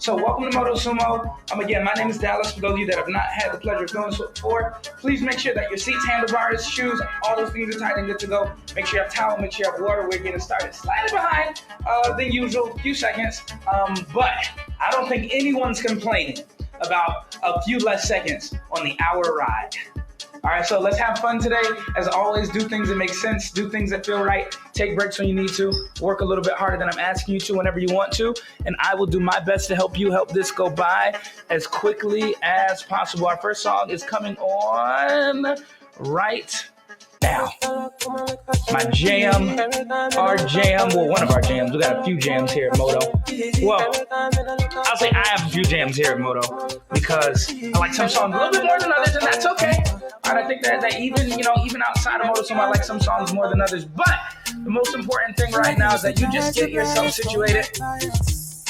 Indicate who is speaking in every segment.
Speaker 1: So welcome to Motosumo. Again, my name is Dallas. For those of you that have not had the pleasure of doing so before, please make sure that your seats, handlebars, shoes, all those things are tight and good to go. Make sure you have towel, make sure you have water. We're getting started slightly behind the usual few seconds, but I don't think anyone's complaining about a few less seconds on the hour ride. All right, so let's have fun today. As always, do things that make sense, do things that feel right, take breaks when you need to, work a little bit harder than I'm asking you to whenever you want to, and I will do my best to help you help this go by as quickly as possible. Our first song is coming on right now. My jam, our jam, well, one of our jams. We got a few jams here at Moto. Well, I'll say I have a few jams here at Moto because I like some songs a little bit more than others, and that's okay. And I think that even outside of Moto, I like some songs more than others. But the most important thing right now is that you just get yourself situated.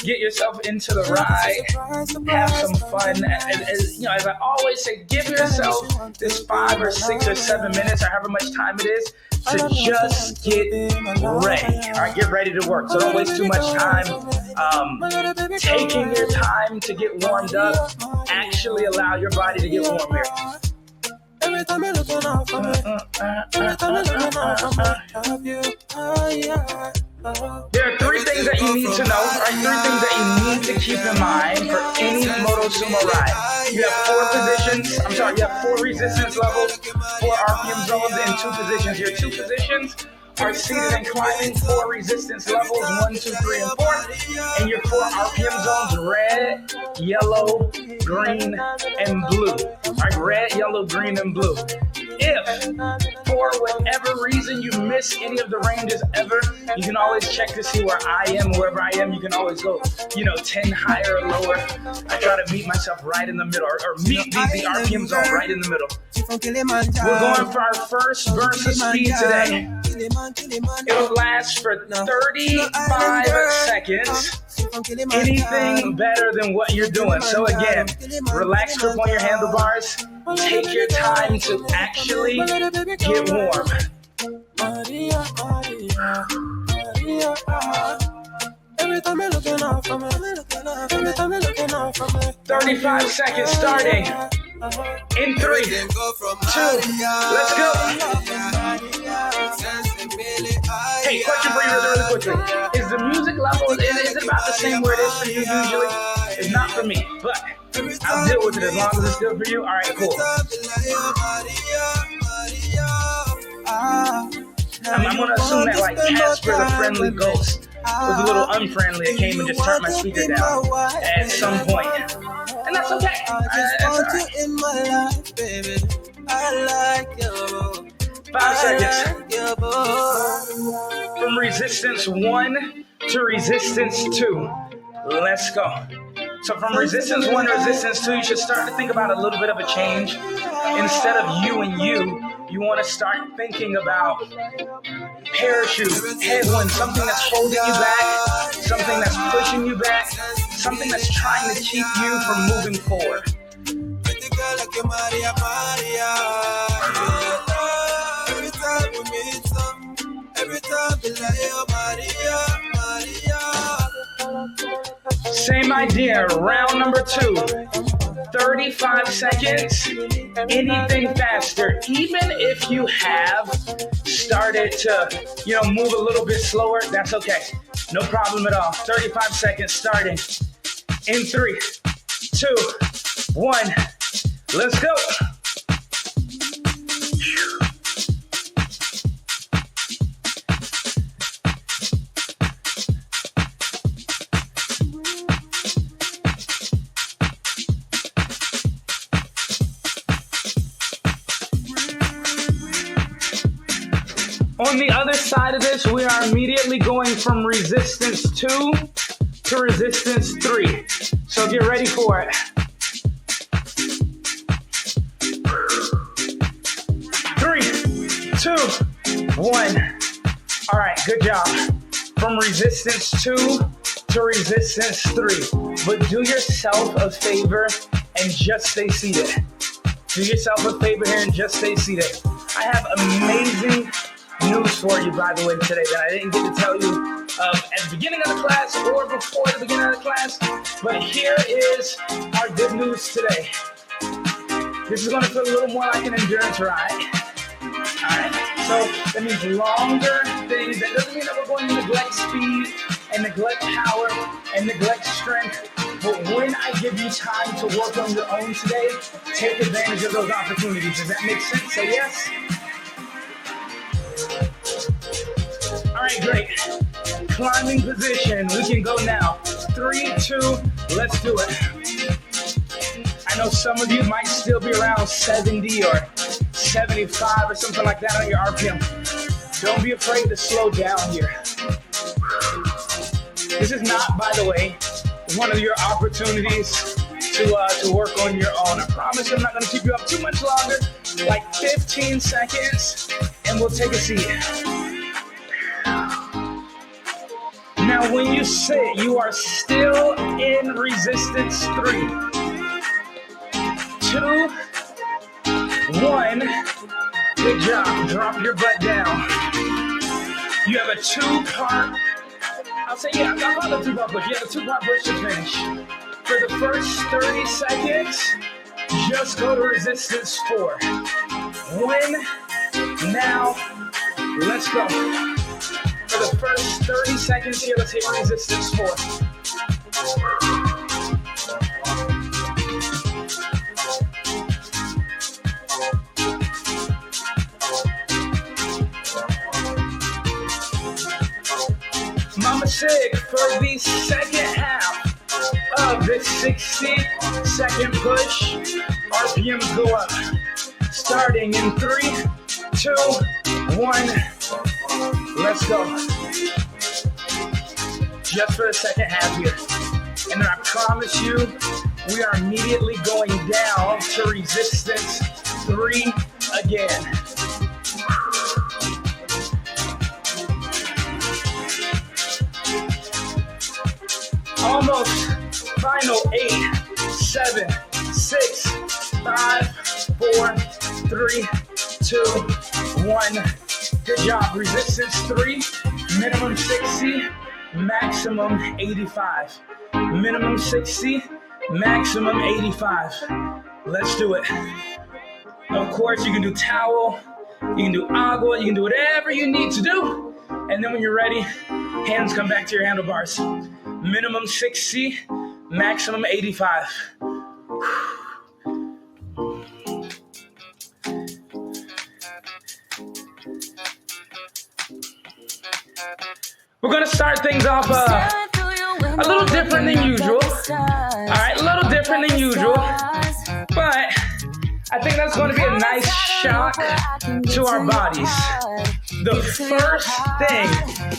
Speaker 1: Get yourself into the ride, have some fun. As I always say, give yourself this 5 or 6 or 7 minutes or however much time it is to just get ready. All right, get ready to work. So don't waste too much time. Taking your time to get warmed up, actually allow your body to get warm here. Every time you're looking out for me. Every time you're looking out for me. There are 3 things that you need to know, or 3 things that you need to keep in mind for any Motosumo ride. You have 4 resistance levels, 4 RPM zones, and 2 positions. Your 2 positions are seated and climbing, 4 resistance levels, 1, 2, 3, and 4. And your 4 RPM zones, red, yellow, green, and blue. All right, red, yellow, green, and blue. If, for whatever reason, you miss any of the ranges ever, you can always check to see where I am. Wherever I am, you can always go, 10 higher or lower. I try to meet myself right in the middle, or meet the RPM zone right in the middle. We're going for our first burst of speed today. It'll last for 35 seconds. Anything better than what you're doing. So again, relax grip on your handlebars. Take your time to actually get warm. 35 seconds starting. In 3, 2, let's go. Hey, question for you really quickly. Is the music level, is it about the same where it is for you usually? It's not for me, but I'll deal with it as long as it's good for you. All right, cool. I'm going to assume that like Casper the Friendly Ghost was a little unfriendly. It came and just turned my speaker down at some point. And that's okay. That's all right. 5 seconds. From resistance 1 to resistance 2. Let's go. So from resistance 1 to resistance 2, you should start to think about a little bit of a change. Instead of you and you want to start thinking about parachute, headwind, something that's holding you back, something that's pushing you back, something that's trying to keep you from moving forward. Same idea, round number 2. 35 seconds, anything faster. Even if you have started to, move a little bit slower, that's okay. No problem at all. 35 seconds starting. In 3, 2, 1, let's go. On the other side of this, we are immediately going from resistance 2 to resistance 3. So get ready for it. 3, 2, 1. All right, good job. From resistance 2 to resistance 3. But do yourself a favor and just stay seated. Do yourself a favor here and just stay seated. I have amazing news for you, by the way, today that I didn't get to tell you at the beginning of the class or before the beginning of the class. But here is our good news today. This is going to feel a little more like an endurance ride. Alright, so that means longer things. That doesn't mean that we're going to neglect speed and neglect power and neglect strength. But when I give you time to work on your own today, take advantage of those opportunities. Does that make sense? Say yes. Alright, great. Climbing position. We can go now. 3, 2, let's do it. I know some of you might still be around 70 or 75 or something like that on your RPM. Don't be afraid to slow down here. This is not, by the way, one of your opportunities to work on your own. I promise I'm not going to keep you up too much longer, like 15 seconds, and we'll take a seat. Now, when you sit, you are still in resistance 3, 2, 1. Good job. Drop your butt down. You have a 2-part. I'll say, yeah, I'll call it a 2-part push. You have a 2-part push to finish. For the first 30 seconds, just go to resistance 4. 1. Now, let's go. For the first 30 seconds here, let's hit resistance 4. Mama Sig, for the second half of this 60-second push, RPMs go up. Starting in 3, 2, 1, let's go. Just for the second half here. And then I promise you, we are immediately going down to resistance 3 again. Almost. Final 8, 7, 6, 5, 4, 3, 2, 1. Good job. Resistance 3, minimum 60, maximum 85. Minimum 60, maximum 85. Let's do it. Of course, you can do towel, you can do agua, you can do whatever you need to do. And then when you're ready, hands come back to your handlebars. Minimum 60, maximum 85. We're going to start things off a little different than usual. All right, a little different than usual. But I think that's going to be a nice shock to our bodies. The first thing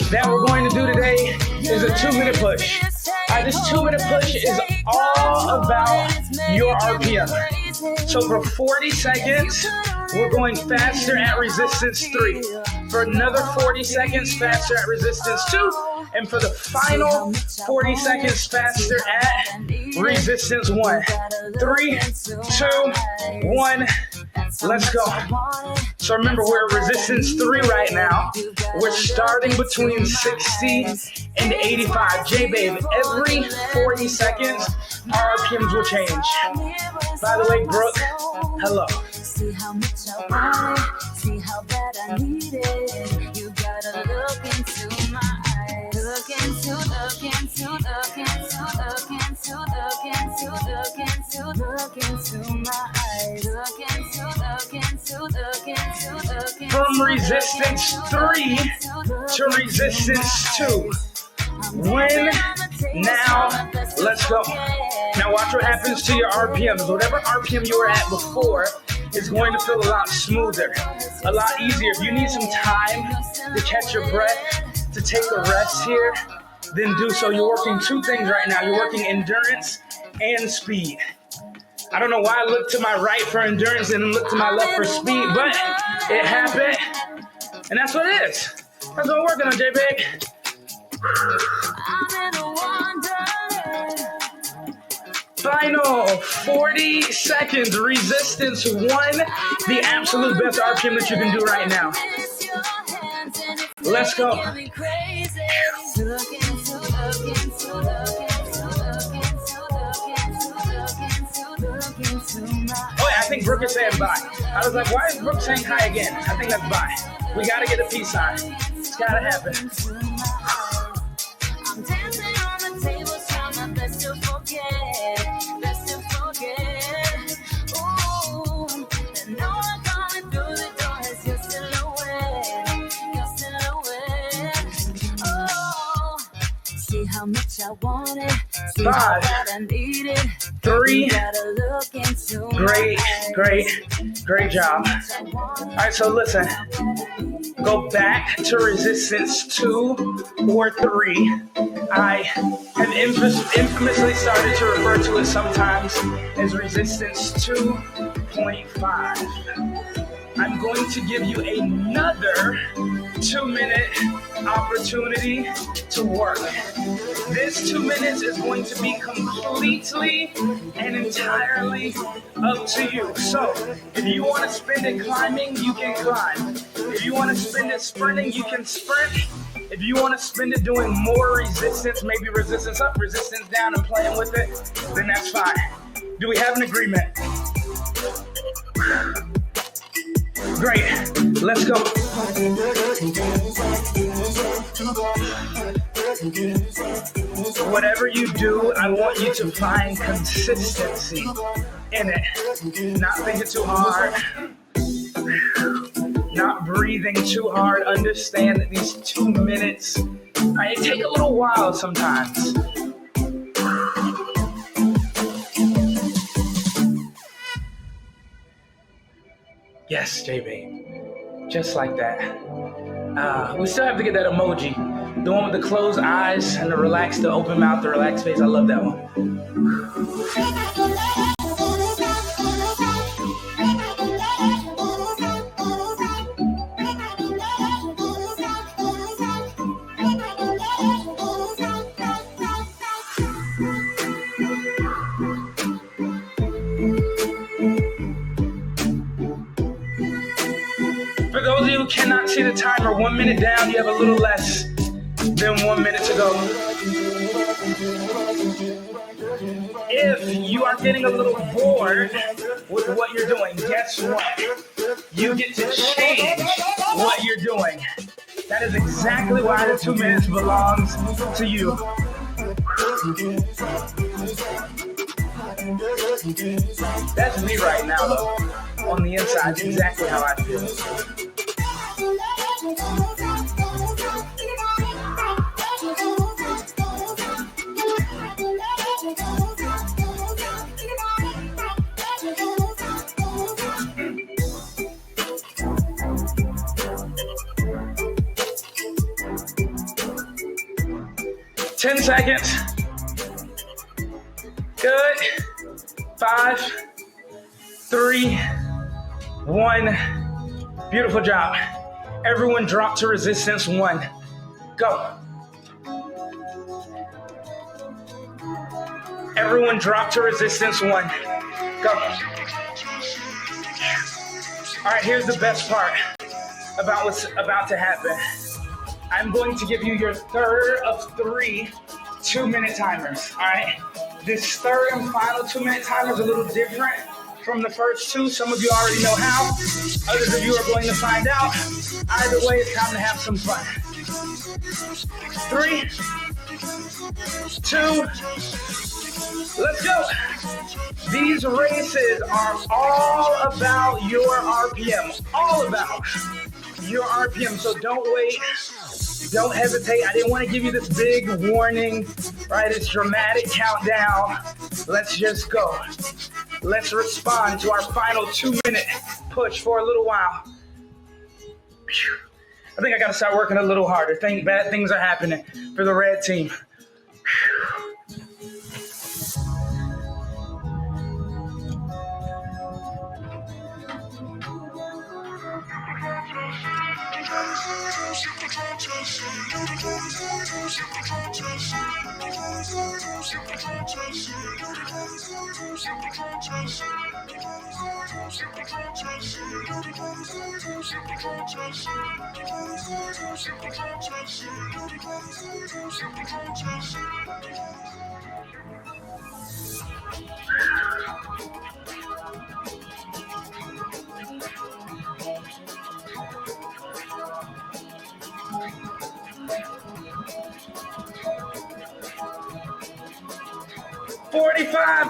Speaker 1: that we're going to do today is a 2-minute push. This 2-minute push is all about your RPM. So for 40 seconds, we're going faster at resistance 3. For another 40 seconds, faster at resistance 2. And for the final 40 seconds, faster at resistance 1. 3, 2, 1. Let's go. So remember, we're at resistance 3 right now. We're starting between 60 and 85. J-Babe, every 40 seconds, our RPMs will change. By the way, Brooke, hello. See how much I want it, see how bad I need it. You gotta look into my eyes. Look into my eyes. From resistance 3 to resistance 2. When, now, let's go. Now watch what happens to your RPMs. Whatever RPM you were at before is going to feel a lot smoother, a lot easier. If you need some time to catch your breath, to take a rest here, then do so. You're working 2 things right now. You're working endurance and speed. I don't know why I looked to my right for endurance and looked to my left for speed, but it happened, and that's what it is. That's what we're working on, J-Babe. Final 40 seconds, resistance 1, the absolute best RPM that you can do right now. Let's go. Oh yeah, I think Brooke is saying bye. I was like, why is Brooke saying hi again? I think that's bye. We gotta get a peace sign. It's gotta happen. I'm dancing on the table, trying my best to forget. Ooh, and no one coming through the door is your silhouette. Oh, see how much I want it. See how bad I need it. 3. Great job. All right, so listen. Go back to resistance 2 or 3. I have infamously started to refer to it sometimes as resistance 2.5. I'm going to give you another 2-minute opportunity to work. This 2 minutes is going to be completely and entirely up to you. So, if you want to spend it climbing, you can climb. If you want to spend it sprinting, you can sprint. If you want to spend it doing more resistance, maybe resistance up, resistance down, and playing with it, then that's fine. Do we have an agreement? Great. Let's go. Whatever you do, I want you to find consistency in it. Not thinking too hard. Not breathing too hard. Understand that these 2 minutes, it take a little while sometimes. Yes, JB. Just like that. We still have to get that emoji. The one with the closed eyes and the relaxed, the open mouth, the relaxed face. I love that one. For those of you who cannot see the timer, 1 minute down, you have a little less than 1 minute to go. If you are getting a little bored with what you're doing, guess what? You get to change what you're doing. That is exactly why the 2 minutes belongs to you. That's me right now, though. On the inside, exactly how I feel. 10 seconds. Good. 5, 3, 1. Beautiful job. Everyone drop to resistance 1. Go. Everyone drop to resistance 1. Go. All right, here's the best part about what's about to happen. I'm going to give you your third of 3 2-minute timers, all right? This third and final 2-minute timer is a little different from the first 2. Some of you already know how. Others of you are going to find out. Either way, it's time to have some fun. 3, 2, let's go. These races are all about your RPM. All about your RPM. So don't wait. Don't hesitate. I didn't want to give you this big warning, right? It's dramatic countdown. Let's just go. Let's respond to our final 2-minute push for a little while. I think I got to start working a little harder. Bad things are happening for the red team. 10 $45.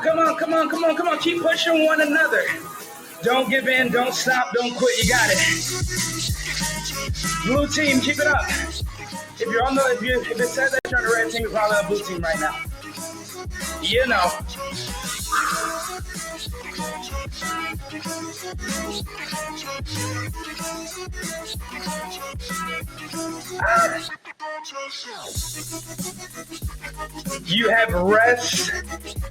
Speaker 1: Come on, come on, come on, come on. Keep pushing one another. Don't give in. Don't stop. Don't quit. You got it. Blue team, keep it up. If you're on the, if it says that you're on the red team, you're probably on blue team right now. You know. You have rest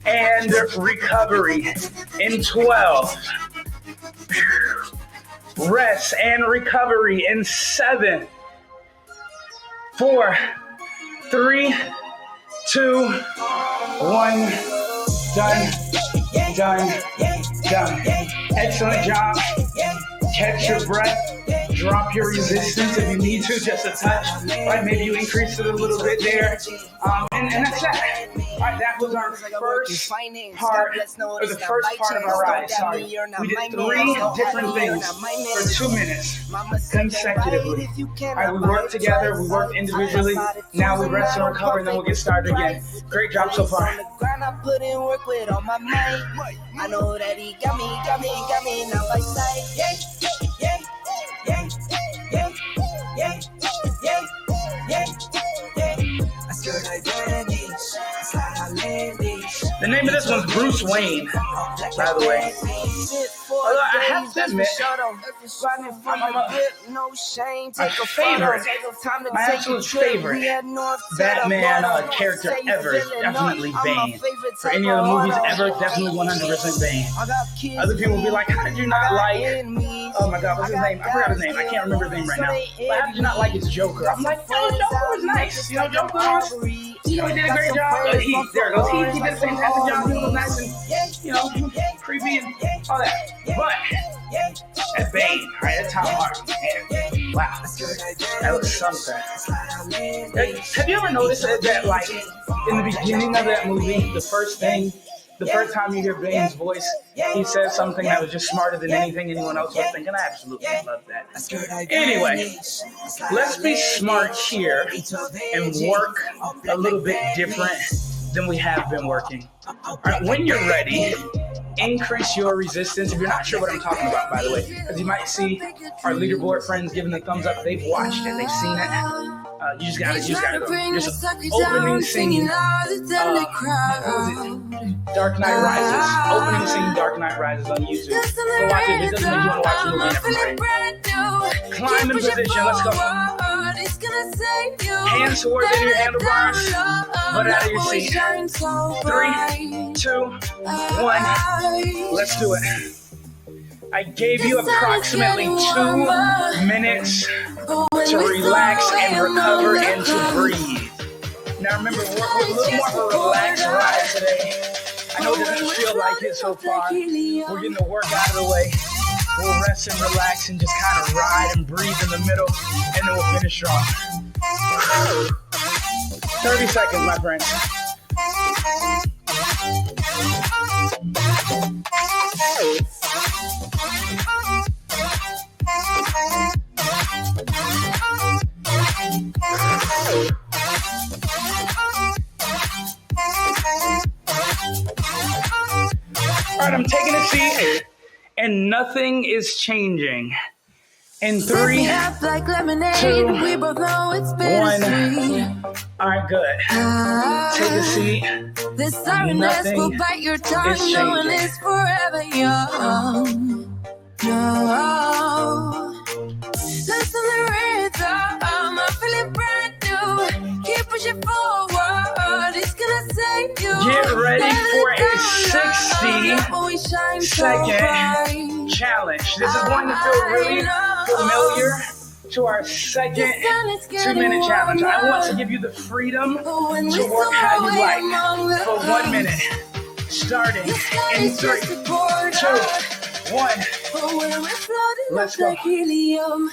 Speaker 1: and recovery in 12. Rest and recovery in 7, 4, 3, 2, 1. Done. Excellent job. Catch your breath. Drop your resistance if you need to, just a touch. Right, maybe you increase it a little bit there. And that's that. All right, that was our first part, or the first part of our ride. Sorry, we did 3 different things for 2 minutes consecutively. All right, we worked together, we worked individually. Now we rest and recover, and then we'll get started again. Great job so far.
Speaker 2: I know that he got me now by sight. Yeah.
Speaker 1: The name of this one's Bruce Wayne, by the way. Although I have to admit, my favorite, my absolute favorite Batman character ever is definitely Bane. For any of the movies ever, definitely 100% Bane. Other people will be like, how did you not like, oh my god, what's his name? I forgot his name. I can't remember his name right now. But how did you not like his Joker? I'm like, no, Joker was nice. You know, Joker was, he did a great job. There it goes. He did a fantastic job. He was nice and, you know, creepy and all that. But at Bane, right, at Tom Hardy, man, wow, that was something. Have you ever noticed that, like, in the beginning of that movie, the first time you hear Bane's voice, he says something that was just smarter than anything anyone else was thinking? I absolutely love that. Anyway, let's be smart here and work a little bit different than we have been working. All right, when you're ready, increase your resistance. If you're not sure what I'm talking about, by the way, because you might see our leaderboard friends giving the thumbs up. They've watched it. They've seen it. You just gotta go. Just opening scene. What was it? Dark Knight Rises. Opening scene, Dark Knight Rises on YouTube. Go watch it. If it doesn't make you want to watch the movie, never mind. Climb in position. Let's go. Hands towards your handlebars. Butt out of your seat. 3, 2, 1. Let's do it. I gave you approximately 2 minutes to relax and recover and to breathe. Now remember, we're a little more of a relaxed ride today. I know it doesn't feel like it so far. We're getting the work out of the way. We'll rest and relax and just kind of ride and breathe in the middle, and then we'll finish strong. 30 seconds, my friends. All right, I'm taking a seat, and nothing is changing. In 3, 2, 1. All right, good. Take a seat.
Speaker 3: This sorrowness will bite your tongue, knowing it's forever young. No, listen to the rhythm. I'm feeling brand new. Keep pushing forward. It's gonna save you.
Speaker 1: Get ready for a 60-second challenge. This is going to feel really familiar to our second 2-minute challenge. I want to give you the freedom to work how you like for 1 minute. Starting in 3, 2, 1.
Speaker 3: Oh, when we're floating
Speaker 1: Let's
Speaker 3: up
Speaker 1: go.
Speaker 3: like helium.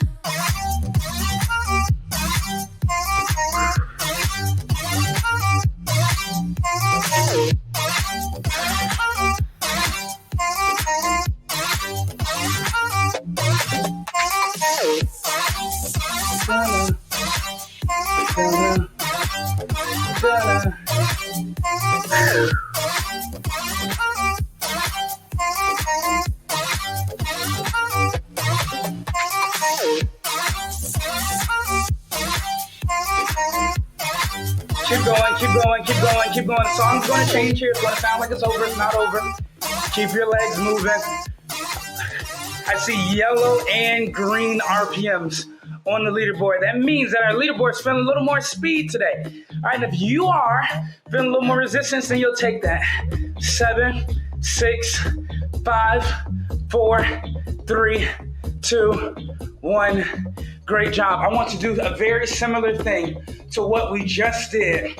Speaker 1: Keep going, keep going, keep going, keep going. The song's going to change here. It's going to sound like it's over. It's not over. Keep your legs moving. I see yellow and green RPMs on the leaderboard. That means that our leaderboard is feeling a little more speed today. All right, and if you are feeling a little more resistance, then you'll take that. 7, 6, 5, 4, 3, 2, 1. Great job. I want to do a very similar thing to what we just did,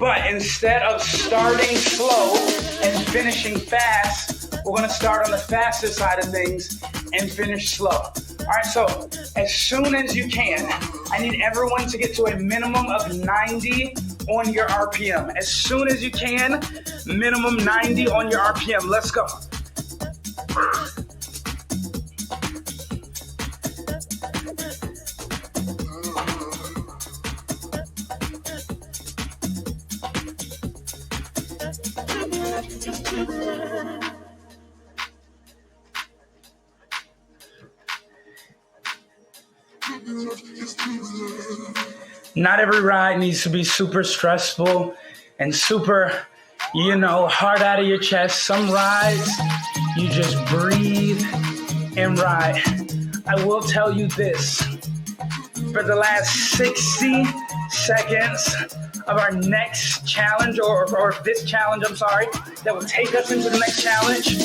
Speaker 1: but instead of starting slow and finishing fast, we're going to start on the faster side of things and finish slow. All right, so as soon as you can, I need everyone to get to a minimum of 90 on your RPM. As soon as you can, minimum 90 on your RPM. Let's go. Not every ride needs to be super stressful and super, hard out of your chest. Some rides, you just breathe and ride. I will tell you this. For the last 60 seconds of our next challenge, or this challenge, that will take us into the next challenge,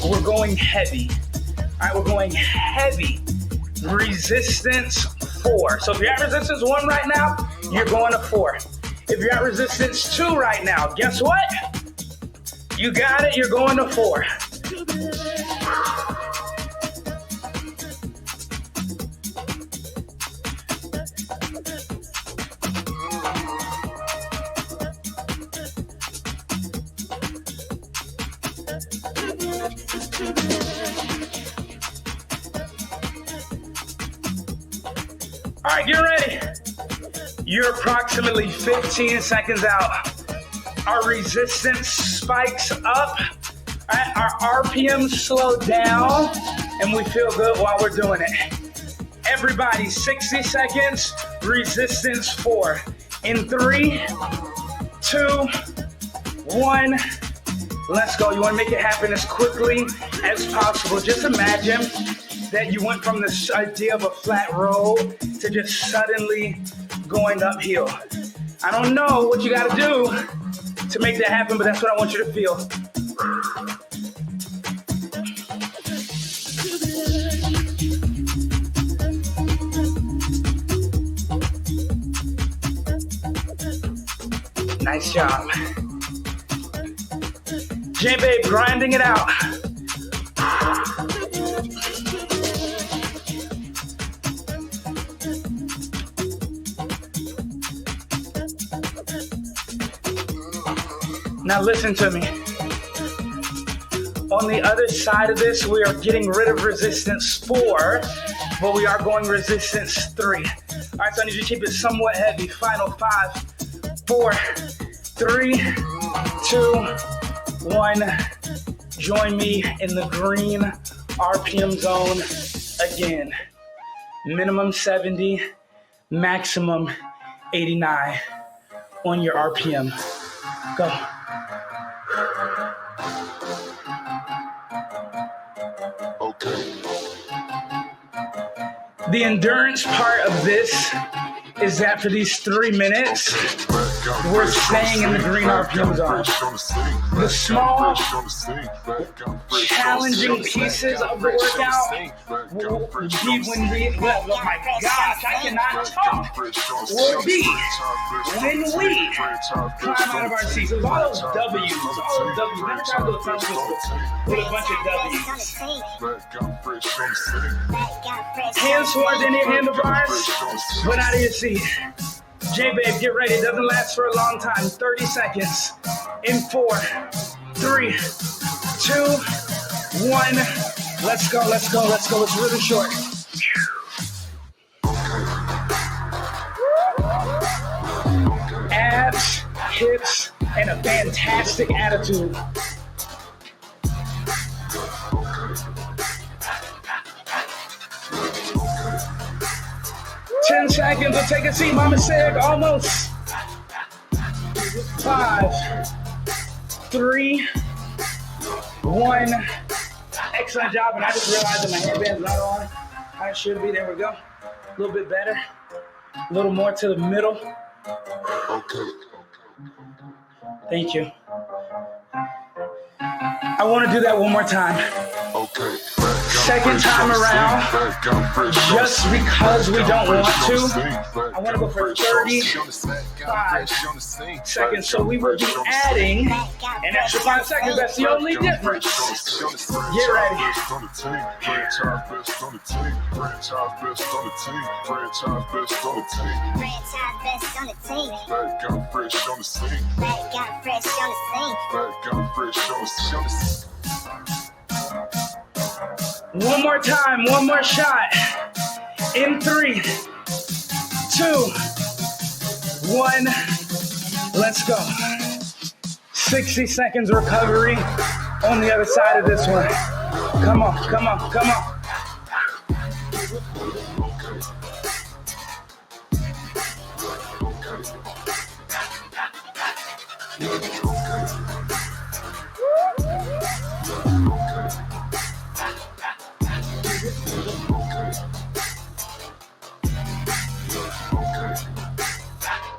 Speaker 1: we're going heavy. All right, we're going heavy. Resistance 4. So if you're at resistance 1 right now, you're going to 4. If you're at resistance 2 right now, guess what? You got it, you're going to 4. All right, get ready. You're approximately 15 seconds out. Our resistance spikes up. Our RPMs slow down, and we feel good while we're doing it. Everybody, 60 seconds, resistance 4. In 3, 2, 1, let's go. You want to make it happen as quickly as possible. Just imagine that you went from this idea of a flat road to just suddenly going uphill. I don't know what you got to do to make that happen, but that's what I want you to feel. Nice job. J-Babe, grinding it out. Now listen to me. On the other side of this, we are getting rid of resistance 4, but we are going resistance 3. All right, so I need you to keep it somewhat heavy. Final 5, 4, 3, 2, 1. Join me in the green RPM zone again. Minimum 70, maximum 89 on your RPM. Go.
Speaker 4: Okay.
Speaker 1: The endurance part of this is that for these 3 minutes, we're staying in the green RPM zone. the small, challenging pieces of the workout will be when we, oh my gosh, I cannot talk, will be when we climb out of our seats. It was all those W's, Never tried to do a tongue twister with a bunch of W's. Hands towards any handlebars, but out of your seat. J-Babe, get ready. It doesn't last for a long time. 30 seconds. In 4, 3, 2, 1. Let's go. It's really short. Abs, hips, and a fantastic attitude. 10 seconds. We'll take a seat. Mama said almost. 5, 3, 1. Excellent job. And I just realized that my headband's not on how it should be. There we go. A little bit better. A little more to the middle.
Speaker 4: Okay.
Speaker 1: Thank you. I want to do that one more time.
Speaker 4: Okay.
Speaker 1: Second time around, just because we don't want to, I want to go for 35 seconds. So we will be adding an extra 5 seconds. That's the only difference. Get ready. One more time, one more shot. In 3, 2, 1. Let's go. 60 seconds recovery on the other side of this one. Come on.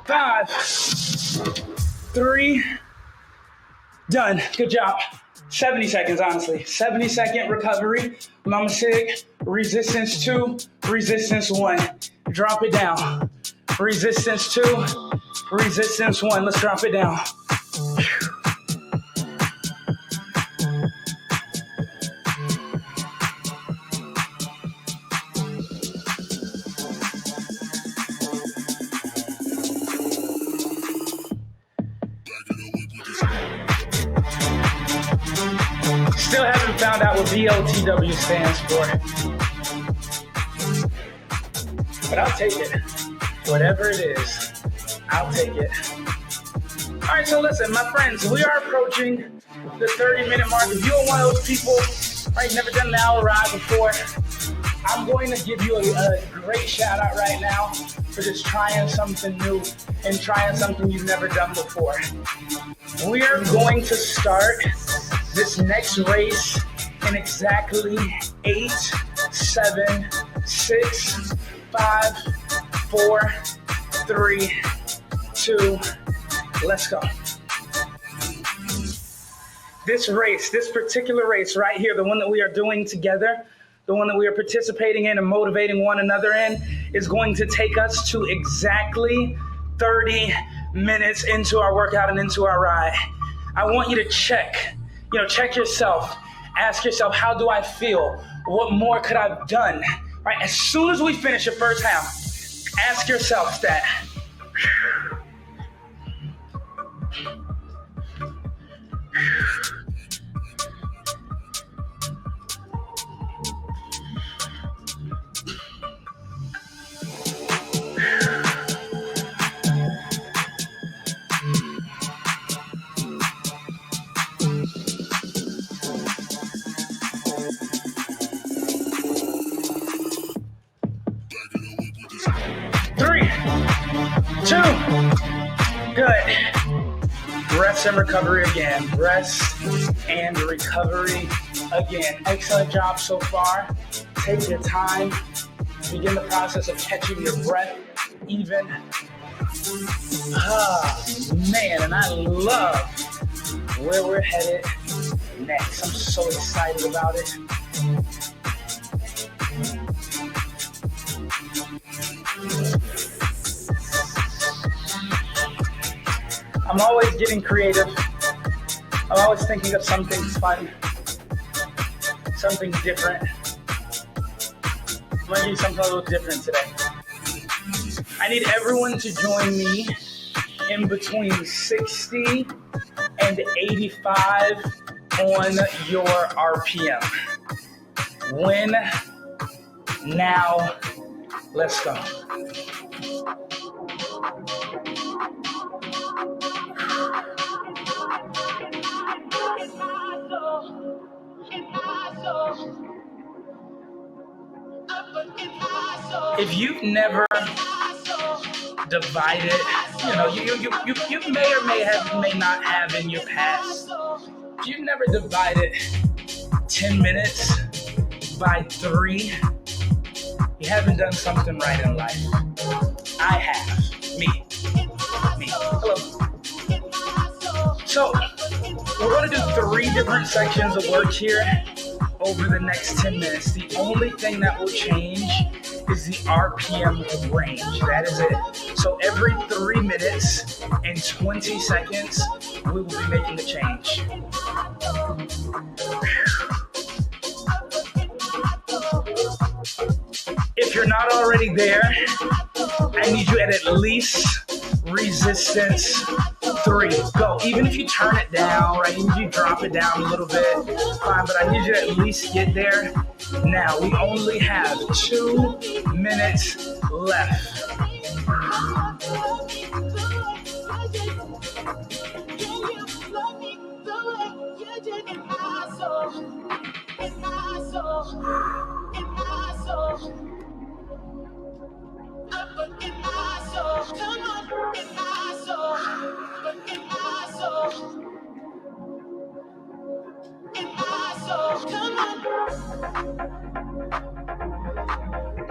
Speaker 1: 5, 3, done. Good job. 70 seconds, honestly. 70-second recovery. Mama Sig, resistance 2, resistance 1. Drop it down. Resistance 2, resistance 1. Let's drop it down. Still haven't found out what BOTW stands for. But I'll take it. Whatever it is, I'll take it. All right, so listen, my friends, we are approaching the 30-minute mark. If you're one of those people, right, never done an hour ride before, I'm going to give you a great shout out right now for just trying something new and trying something you've never done before. We are going to start this next race in exactly 8, 7, 6, 5, 4, 3, 2, let's go. This particular race right here, the one that we are doing together, the one that we are participating in and motivating one another in, is going to take us to exactly 30 minutes into our workout and into our ride. I want you to check yourself. Ask yourself, how do I feel? What more could I have done? Right? As soon as we finish the first half, ask yourself that. 3, 2, good. Rest and recovery again. Rest and recovery again. Excellent job so far. Take your time. Begin the process of catching your breath even. Man, and I love where we're headed next. I'm so excited about it. I'm always getting creative. I'm always thinking of something fun, something different. I'm gonna do something a little different today. I need everyone to join me in between 60 and 85 on your RPM. When, now, let's go. If you've never divided, you may or may not have in your past. If you've never divided 10 minutes by 3, you haven't done something right in life. I have. Me. Hello. So, we're going to do 3 different sections of work here over the next 10 minutes. The only thing that will change is the RPM range. That is it. So every 3 minutes and 20 seconds, we will be making a change. If you're not already there, I need you at least resistance 3. Go. Even if you turn it down, right? Even if you drop it down a little bit, fine. But I need you to at least get there. Now, we only have 2 minutes left.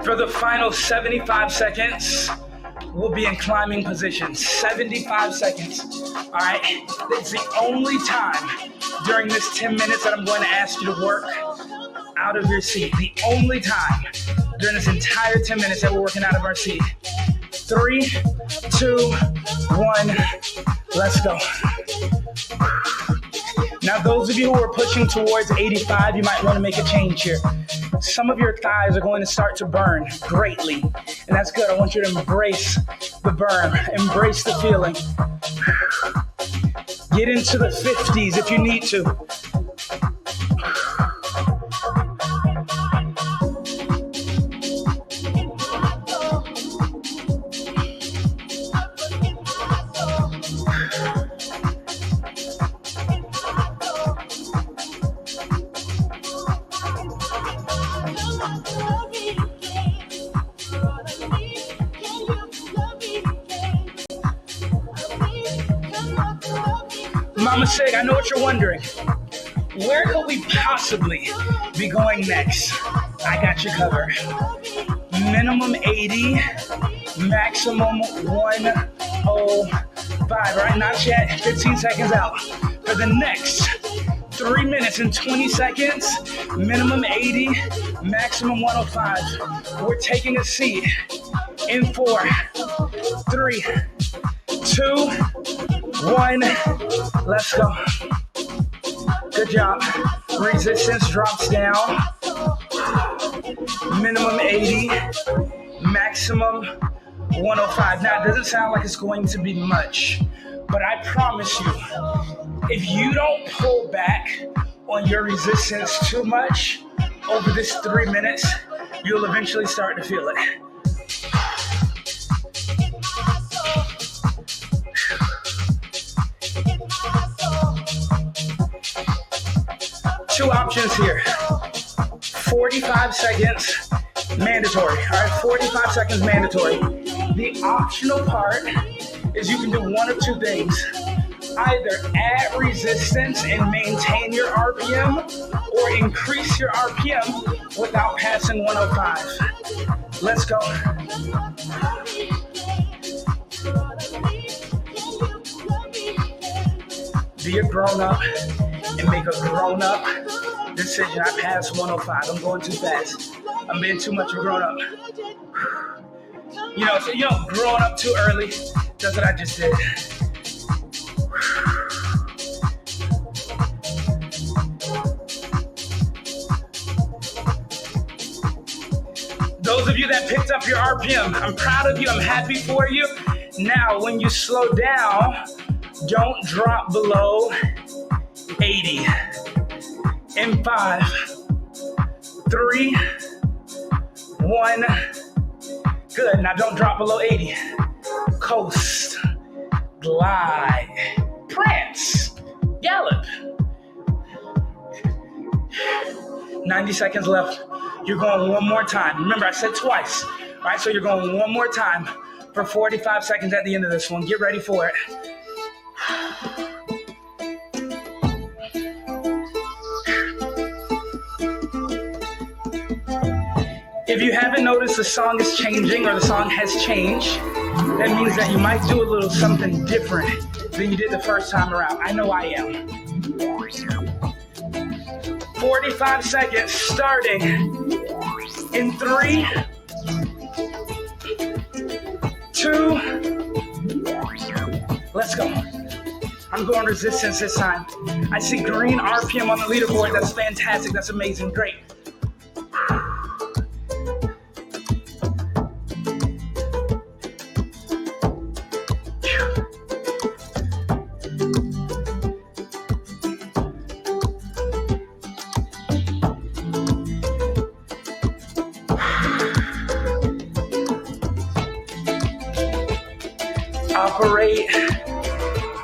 Speaker 1: For the final 75 seconds, we'll be in climbing position. 75 seconds. All right? It's the only time during this 10 minutes that I'm going to ask you to work out of your seat. The only time during this entire 10 minutes that we're working out of our seat. 3, 2, 1, let's go. Now, those of you who are pushing towards 85, you might want to make a change here. Some of your thighs are going to start to burn greatly, and that's good. I want you to embrace the burn, embrace the feeling. Get into the 50s if you need to. Mama Sig, I know what you're wondering. Where could we possibly be going next? I got you covered. Minimum 80, maximum 105, right? Not yet. 15 seconds out. For the next 3 minutes and 20 seconds, minimum 80, maximum 105. We're taking a seat in 4, 3, 2, 1. Let's go. Good job. Resistance drops down. Minimum 80, maximum 105. Now, it doesn't sound like it's going to be much, but I promise you, if you don't pull back on your resistance too much over this 3 minutes, you'll eventually start to feel it. Two options here. 45 seconds mandatory. All right, 45 seconds mandatory. The optional part is you can do one of 2 things. Either add resistance and maintain your RPM, or increase your RPM without passing 105. Let's go. be a grown-up and make a grown-up decision. I passed 105. I'm going too fast. I'm being too much of a grown-up. Growing up too early. That's what I just did. Those of you that picked up your RPM, I'm proud of you. I'm happy for you. Now, when you slow down, don't drop below 80. In 5, 3, 1. Good. Now don't drop below 80. Coast, glide, prance, gallop. 90 seconds left. You're going one more time. Remember, I said twice. All right, so you're going one more time for 45 seconds at the end of this one. Get ready for it. If you haven't noticed the song is changing or the song has changed, that means that you might do a little something different than you did the first time around. I know I am. 45 seconds starting in 3, 2, let's go. I'm going resistance this time. I see green RPM on the leaderboard. That's fantastic. That's amazing. Great. Operate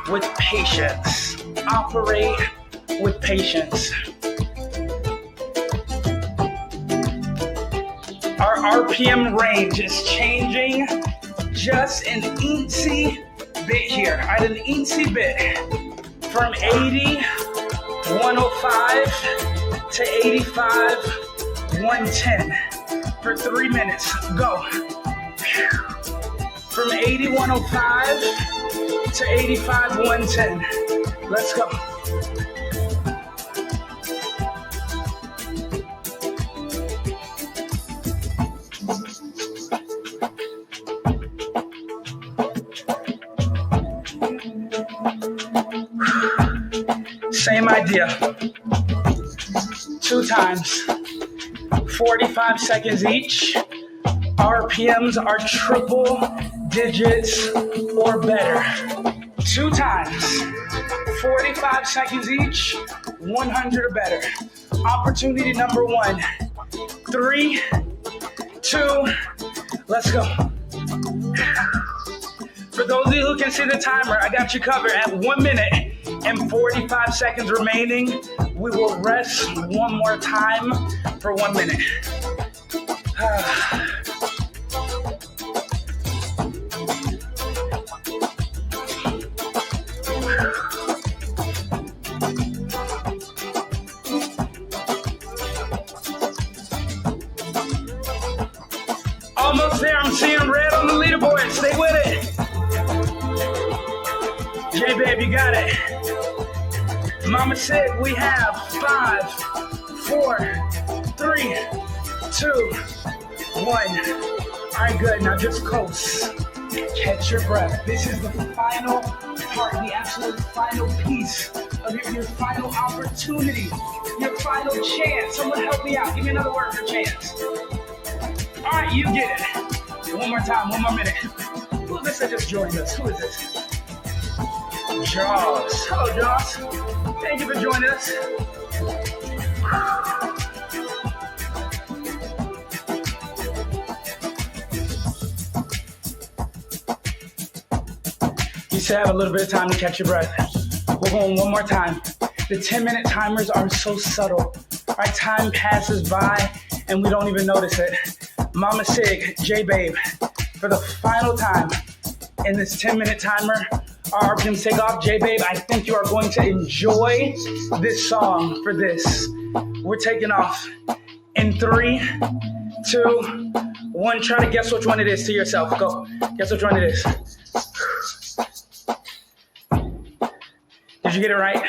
Speaker 1: with patience. Operate with patience. Our RPM range is changing just an eensy bit here. All right, an eensy bit from 80, 105 to 85, 110 for 3 minutes. Go. From 80, 105 to 85, 110. Let's go. Same idea. 2 times. 45 seconds each. RPMs are triple digits or better. 2 times. 45 seconds each. 100 or better. Opportunity number 1. 3, 2, let's go. For those of you who can see the timer, I got you covered. At 1 minute and 45 seconds remaining, we will rest one more time for 1 minute. Almost there. I'm seeing red on the leaderboard. Stay with it. J-Babe, you got it. Mama said we have 5, 4, 3, 2, 1. All right, good. Now just coast. Catch your breath. This is the final part, the absolute final piece of your final opportunity, your final chance. Someone help me out. Give me another word for chance. All right, you get it. One more time, 1 more minute. Who's this that just joined us? Who is this? Jaws. Hello, Jaws. Thank you for joining us. You still have a little bit of time to catch your breath. We're going one more time. The 10-minute timers are so subtle. Our time passes by and we don't even notice it. Mama Sig, J-Babe, for the final time in this 10-minute timer, our RPMs take off. J-Babe, I think you are going to enjoy this song for this. We're taking off in 3, 2, 1. Try to guess which one it is to yourself. Go. Guess which one it is. Did you get it right?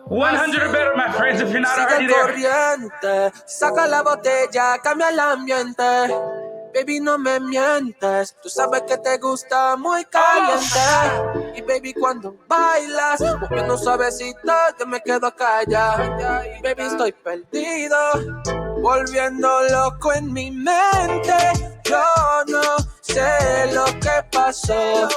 Speaker 1: 100 or better, my friends, if you're not already there.
Speaker 3: Corriente, saca la botella, cambia el ambiente. Baby, no me mientes, tú sabes que te gusta muy caliente. Y baby, cuando bailas, moviendo suavecito, yo me quedo callada. Y baby, estoy perdido, volviendo loco en mi mente. Yo no sé lo que pasó.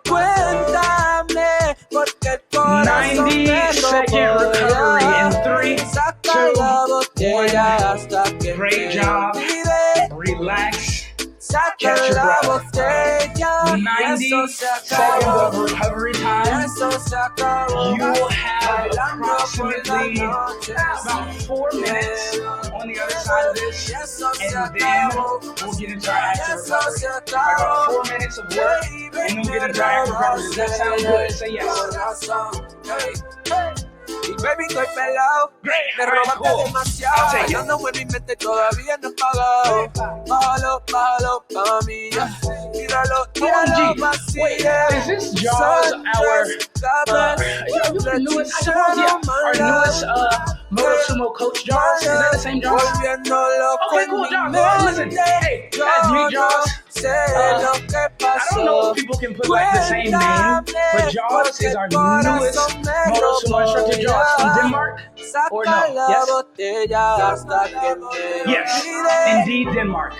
Speaker 3: Cuéntame, porque el corazón
Speaker 1: 90-second recovery in 3, 2, 1. Great job. Relax. Catch your breath. 90 seconds of recovery time. You will have approximately about 4 minutes on the other side of this, and then we'll get into our active recovery. About 4 minutes of work, and then we'll get into our active recovery. Does that sound good? Say yes.
Speaker 3: Baby, estoy pelado. Me robaste demasiado. Dándome en mi mente todavía no he pagado. Bájalo, bájalo, mami. Tíralo, tíralo,
Speaker 1: OMG. Wait, is this Jaws our newest Motosumo coach Jaws? Is that the same Jaws? Okay, cool, Jaws. Listen, hey, that's me, Jaws. I don't know if people can put like the same name, but Jaws is our newest Motosumo instructor. Jaws from Denmark, or no? Yes. Yes, indeed, Denmark.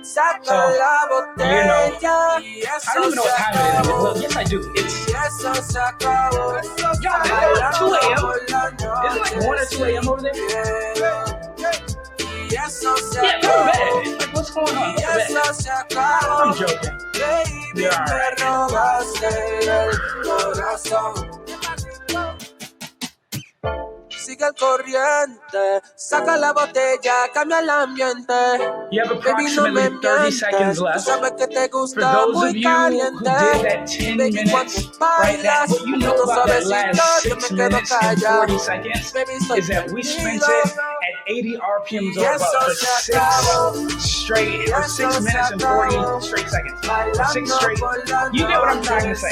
Speaker 1: So, you know, I don't even know what time it is. Well, yes, I do. It's y'all, is it like 2 a.m.? Is it like 1 or 2 a.m. over there? Yeah, go to bed. Like, what's going on? Go to bed. I'm joking. You're alright.
Speaker 3: Sigue el corriente, saca la botella, cambia el ambiente.
Speaker 1: You have approximately 30 seconds left. For those of you who did that 10 minutes, right, that what you know about that last 6 minutes and 40 seconds is that we spent it at 80 RPMs or above for 6 minutes and 40 straight seconds. 6 straight. You get what I'm trying to say.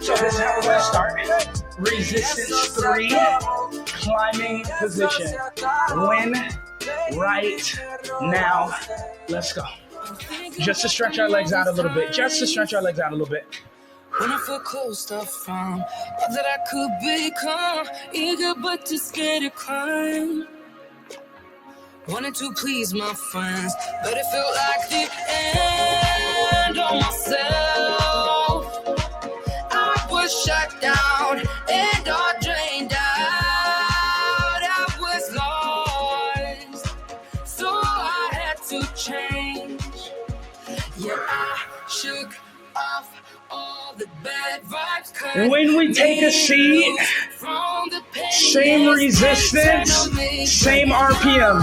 Speaker 1: So this is how we're going to start. Resistance 3, climbing position. Win right now. Let's go. Just to stretch our legs out a little bit. Just to stretch our legs out a little bit.
Speaker 5: When I feel close to from all that I could become, eager but too scared to climb. Wanted to please my friends, but it felt like the end on myself. I was shut down and all drained out. I was lost, so I had to change. Yeah, I shook off all the bad vibes.
Speaker 1: When we take a seat, same resistance, same RPM.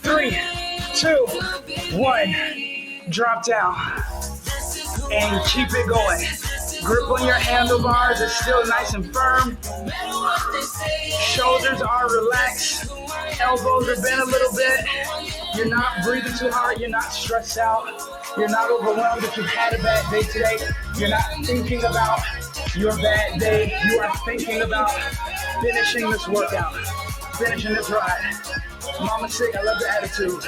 Speaker 1: 3, 2, 1. Drop down and keep it going. Grip on your handlebars is still nice and firm. Shoulders are relaxed. Elbows are bent a little bit. You're not breathing too hard. You're not stressed out. You're not overwhelmed if you've had a bad day today. You're not thinking about your bad day. You are thinking about finishing this workout, finishing this ride. Mama sick, I love the attitude.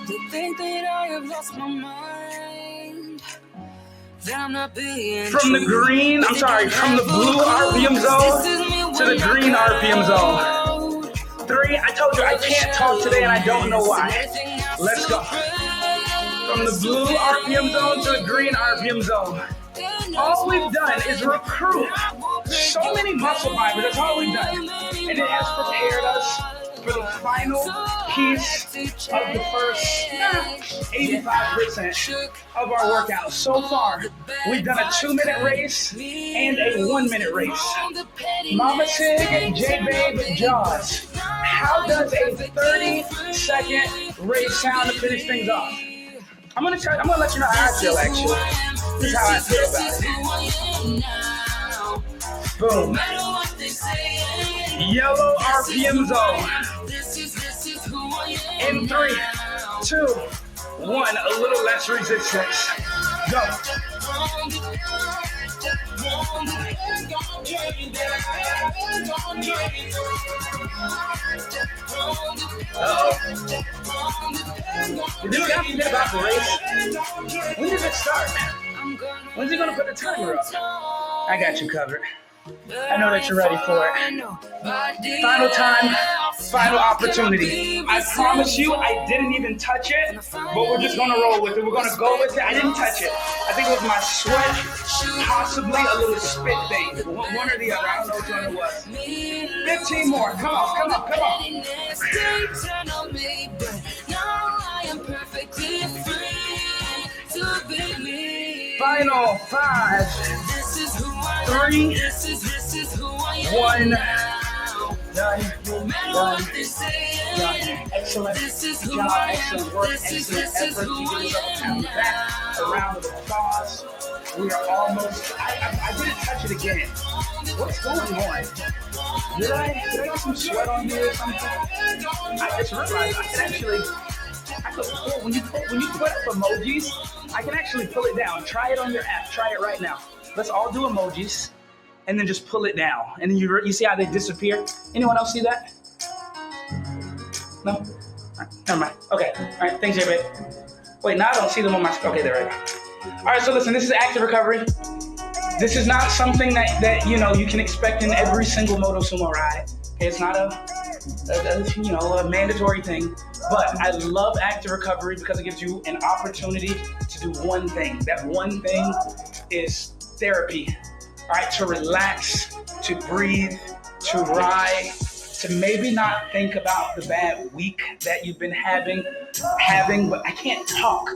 Speaker 5: They think that I have lost my mind. That I'm not being
Speaker 1: from the green, from the blue RPM zone to the green RPM zone. 3, I told you I can't talk today and I don't know why. Let's go. From the blue RPM zone to the green RPM zone. All we've done is recruit so many muscle fibers. That's all we've done. And it has prepared us for the final piece of the first 85% of our workout. So far, we've done a 2-minute race and a 1-minute race. Mama Sig and J-Babe Jaws. How does a 30-second race sound to finish things off? I'm gonna let you know how I feel, actually. This is how I feel about it. Boom. Yellow RPM zone. In 3, 2, 1. A little less resistance. Go. Did this guy forget about the race? When does it start? When's he gonna put the timer up? I got you covered. I know that you're ready for it. Final time, final opportunity. I promise you, I didn't even touch it, but we're just gonna roll with it. We're gonna go with it. I didn't touch it. I think it was my sweat, possibly a little spit thing. One or the other. I don't know which one it was. 15 more. Come on, come on, come on. Final 5, 3, 1. Done. Excellent job, excellent work, excellent effort. You give us a pound back, a round of applause. We are almost. I didn't touch it again. What's going on? Did I get some sweat on here or something? I just realized I can actually. I could pull, when you put up emojis, I can actually pull it down. Try it on your app. Try it right now. Let's all do emojis, and then just pull it down. And then you see how they disappear? Anyone else see that? No? All right, never mind. Okay. All right. Thanks, everybody. Wait, now I don't see them on my screen. Okay, there we go. All right, so listen, this is active recovery. This is not something that you can expect in every single Motosumo ride. Okay, it's not a mandatory thing. But I love active recovery because it gives you an opportunity to do one thing. That one thing is therapy. All right, to relax, to breathe, to ride, to maybe not think about the bad week that you've been having, but I can't talk.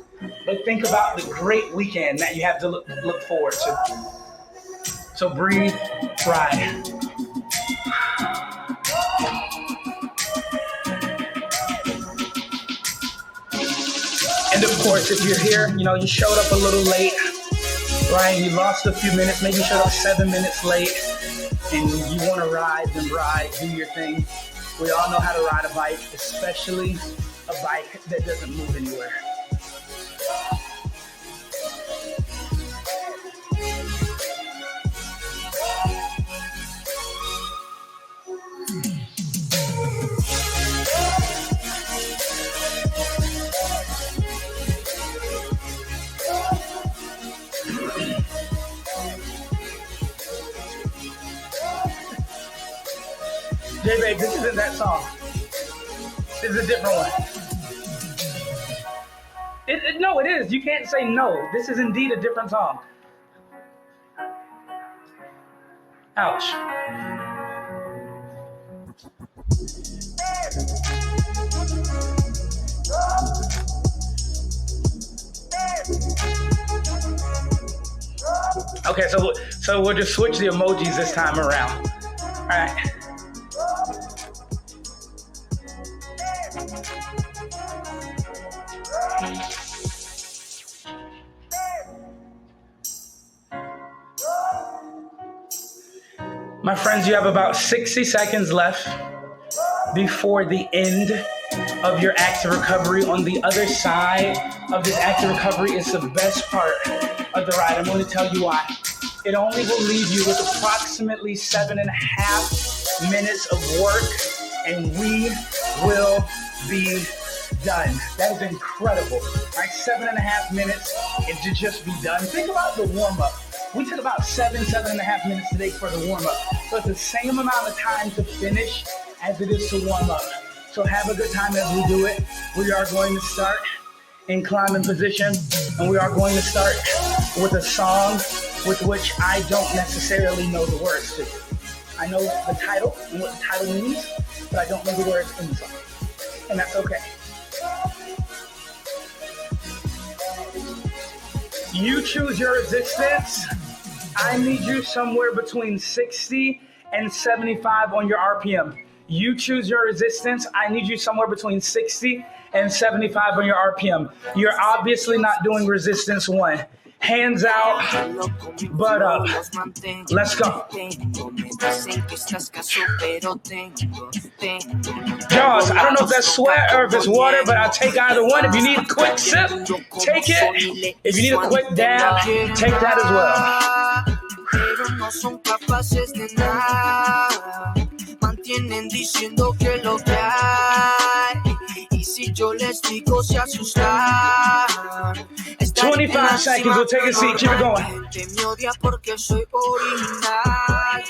Speaker 1: But think about the great weekend that you have to look forward to. So breathe, ride. And of course, if you're here, you showed up a little late, right? You lost a few minutes, maybe you showed up 7 minutes late, and you want to ride, then ride, do your thing. We all know how to ride a bike, especially a bike that doesn't move anywhere. J-Babe, this isn't that song. This is a different one. No, it is. You can't say no. This is indeed a different song. Ouch. Okay, so we'll just switch the emojis this time around. All right. My friends, you have about 60 seconds left before the end of your active recovery. On the other side of this active recovery is the best part of the ride. I'm going to tell you why. It only will leave you with approximately 7.5 minutes of work, and we will be done. That is incredible. All right, 7.5 minutes and to just be done. Think about the warm-up. We took about 7.5 minutes today for the warm-up. So it's the same amount of time to finish as it is to warm up. So have a good time as we do it. We are going to start in climbing position, and we are going to start with a song with which I don't necessarily know the words to. I know the title and what the title means, but I don't know the words in the song. And that's okay. You choose your resistance. I need you somewhere between 60 and 75 on your RPM. You choose your resistance. I need you somewhere between 60 and 75 on your RPM. You're obviously not doing resistance 1. Hands out, butt up. Let's go. Jaws, I don't know if that's sweat or if it's water, but I'll take either one. If you need a quick sip, take it. If you need a quick dab, take that as well.
Speaker 2: Pero no son capaces de nada. Mantienen diciendo que lo que hay. Y si yo les digo se asustan.
Speaker 1: 25 seconds, we'll take a seat, keep it going.
Speaker 2: Me odia porque soy original.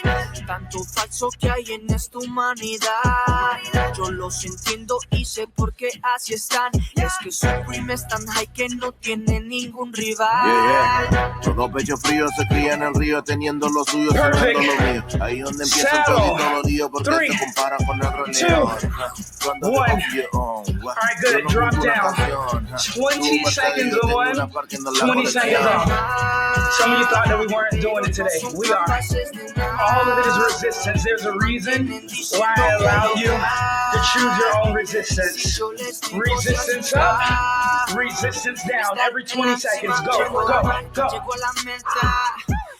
Speaker 2: Tanto falso que hay en esta humanidad. Yo los entiendo y sé por qué así están. Es que Supreme es tan high que no tiene ningún rival.
Speaker 6: Todo pecho frío se cría en el río teniendo lo suyo, teniendo lo mío. Ahí donde empieza el todito lo lío porque se compara con el relevo.
Speaker 1: Alright, good, drop down. 20 seconds on, 20 seconds off. Some of you thought that we weren't doing it today. We are. All of it is resistance. There's a reason why I allow you to choose your own resistance. Resistance up, resistance down. Every 20 seconds. Go, go, go.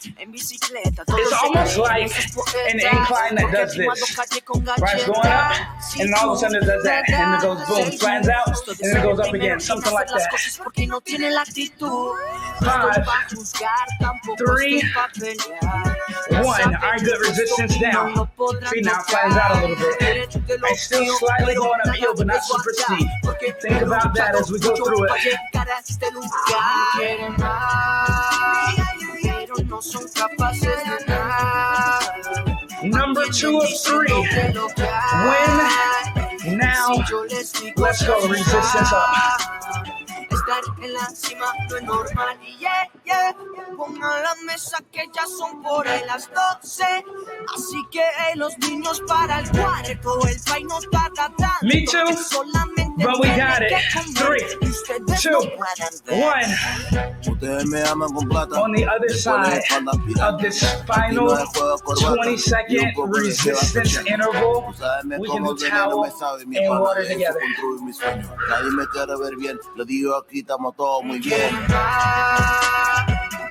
Speaker 1: It's almost like an incline that does this. Right, it's going up, and all of a sudden it does that, and it goes boom, flattens out, and then it goes up again, something like that. 5, 3, 1. All right, good, resistance down. See, now it flattens out a little bit. I'm still slightly going uphill, but not super steep. Think about that as we go through it. Number 2 of 3. Win now. Let's go. Resistance up.
Speaker 2: Estar en la cima no es normal. Yeah. Pongan la mesa que ya son por ahí las 12. Así que los niños para el cuarto. El país no tarda tanto.
Speaker 1: Me too. But we got it. 3, 2, 1. On the other side of this final 20-second resistance interval, we can do towel and water together.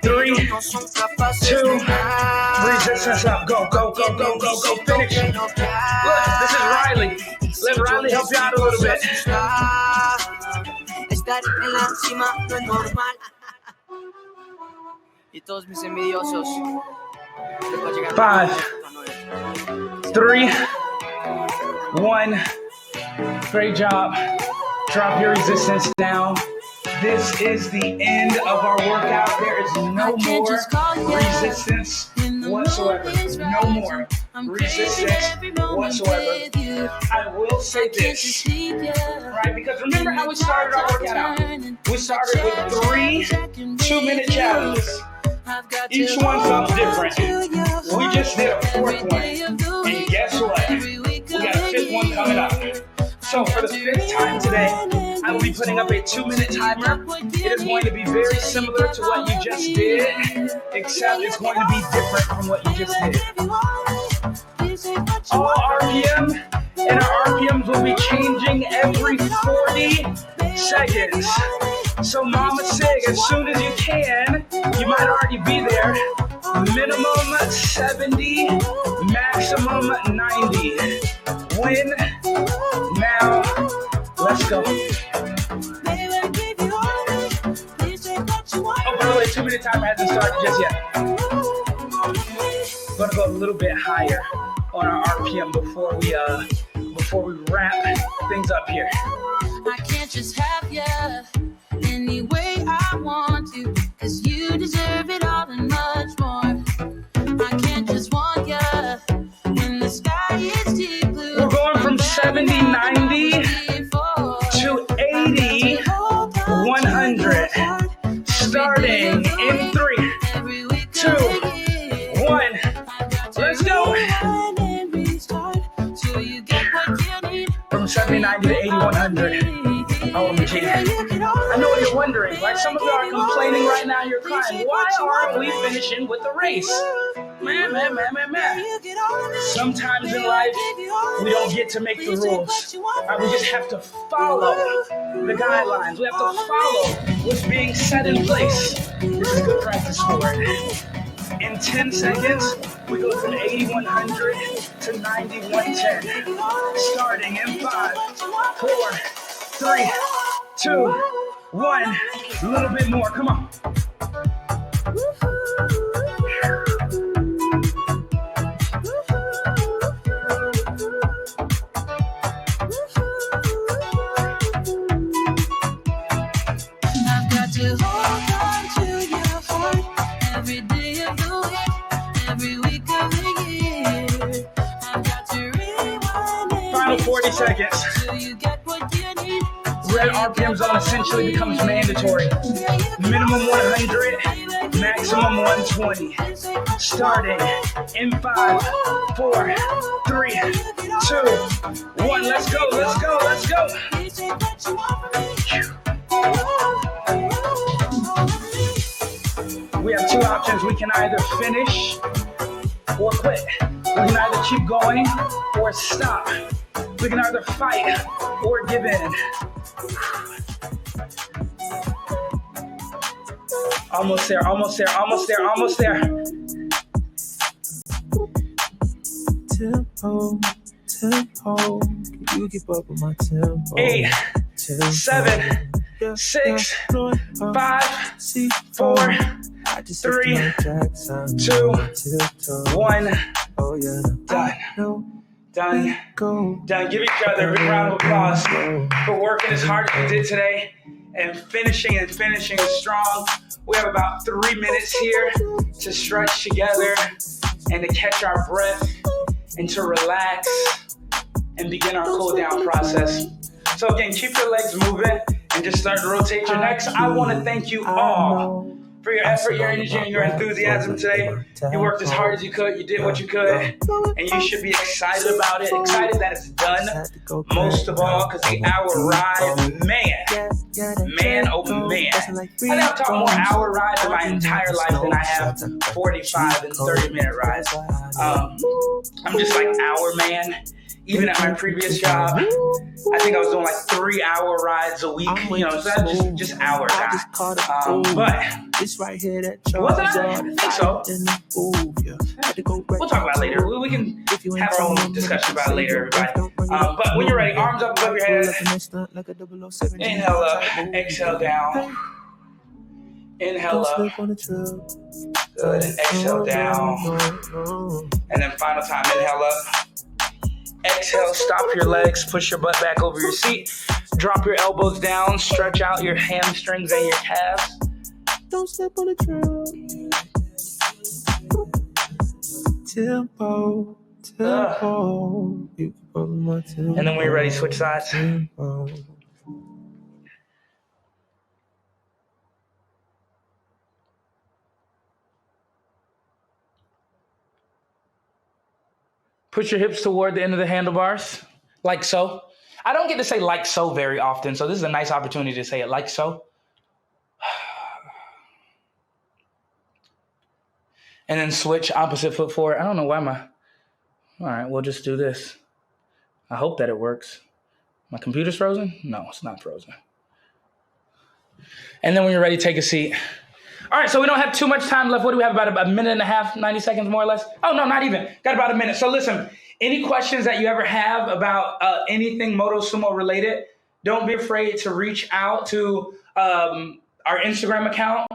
Speaker 1: 3, 2, resistance up. Go, go, go, go, go, go. Finish. Look, this is Riley. Let Riley help you out a little bit.
Speaker 2: Estar en la cima no es normal. Y todos mis envidiosos.
Speaker 1: 5, 3, 1. Great job. Drop your resistance down. This is the end of our workout. There is no more resistance whatsoever. No more resistance whatsoever. I will say this, right? Because remember how we started our workout out? We started with 3 2-minute challenges. Each one felt different. We just did a 4th one. And guess what? We got a 5th one coming up. So for the 5th time today, I will be putting up a 2-minute timer. It is going to be very similar to what you just did, except it's going to be different from what you just did. All RPM, and our RPMs will be changing every 40 seconds. So Mama Sig, as soon as you can, you might already be there. Minimum 70, maximum 90. Win now. Let's go. Oh, by the way, 2-minute timer hasn't started just yet. We're gonna go a little bit higher on our RPM before we wrap things up here.
Speaker 5: I can't just have you any way I want to, 'cause you deserve it all and much more. I can't just want you when the sky is deep blue.
Speaker 1: We're going from 70, 90 to 80, 100. Starting in 3, 2, 1. Let's go. From 70, 90 to 80, 100. OMG. I know what you're wondering, right? Some of you are complaining right now, you're crying. Why aren't we finishing with the race? Man. Sometimes in life, we don't get to make the rules. We just have to follow the guidelines. We have to follow what's being set in place. This is good practice for it. In 10 seconds, we go from 8100 to 9110. Starting in 5, 4, 3, 2, 1. A little bit more. Come on. Final 40 seconds. Red RPM zone essentially becomes mandatory. Minimum 100, maximum 120. Starting in 5, 4, 3, 2, 1. Let's go, let's go, let's go. We have two options. We can either finish or quit. We can either keep going or stop. We can either fight or give in. Almost there, almost there, almost there, almost there.
Speaker 3: Tempo, tempo, can you keep up with my tempo?
Speaker 1: 8, 7, 6, 5, 4, 3, 2, 1.
Speaker 3: Oh yeah,
Speaker 1: Done. Give each other a big round of applause for working as hard as we did today and finishing strong. We have about 3 minutes here to stretch together and to catch our breath and to relax and begin our cool down process. So again, keep your legs moving and just start to rotate your necks. I want to thank you all for your effort, your energy, and your enthusiasm today. You worked as hard as you could. You did what you could. And you should be excited about it. Excited that it's done. Most of all, because the hour ride, man, oh man. I think I've taught more hour rides in my entire life than I have 45 and 30-minute rides. I'm just like hour man. Even at my previous job, I think I was doing like 3-hour rides a week, so that's just hour guy. But
Speaker 3: it's right here that
Speaker 1: wasn't I? I think so. We'll talk about it later. We can have our own discussion about it later, everybody. But when you're ready, arms up above your head. Inhale up, exhale down. Inhale up. Good, and exhale down. And then final time, inhale up. Exhale, stop your legs, push your butt back over your seat, drop your elbows down, stretch out your hamstrings and your calves.
Speaker 3: Don't step on the trail. Tempo.
Speaker 1: And then when you're ready, switch sides.
Speaker 3: Tempo.
Speaker 1: Put your hips toward the end of the handlebars, like so. I don't get to say like so very often, so this is a nice opportunity to say it like so. And then switch opposite foot forward. I don't know why all right, we'll just do this. I hope that it works. My computer's frozen? No, it's not frozen. And then when you're ready, take a seat. All right, so we don't have too much time left. What do we have, about a minute and a half, 90 seconds more or less? Oh, no, not even. Got about a minute. So listen, any questions that you ever have about anything Motosumo related, don't be afraid to reach out to our Instagram account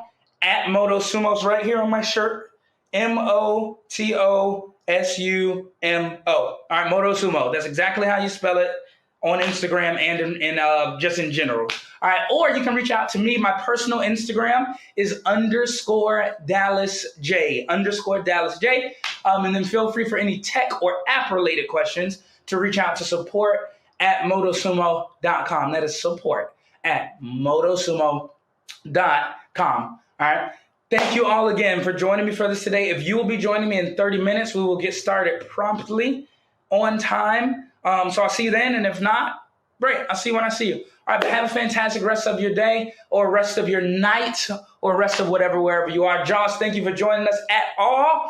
Speaker 1: at Motosumo's right here on my shirt. Motosumo. All right, Motosumo. That's exactly how you spell it on Instagram and just in general. All right, or you can reach out to me. My personal Instagram is _DallasJ, _DallasJ. And then feel free for any tech or app-related questions to reach out to support@motosumo.com. That is support@motosumo.com. All right. Thank you all again for joining me for this today. If you will be joining me in 30 minutes, we will get started promptly on time. So I'll see you then. And if not, great. I'll see you when I see you. All right, but have a fantastic rest of your day or rest of your night or rest of whatever, wherever you are. Josh, thank you for joining us at all.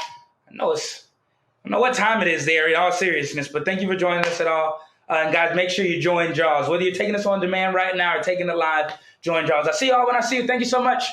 Speaker 1: I know what time it is there in all seriousness, but thank you for joining us at all. And guys, make sure you join Jaws. Whether you're taking us on demand right now or taking it live, join Jaws. I see y'all when I see you. Thank you so much.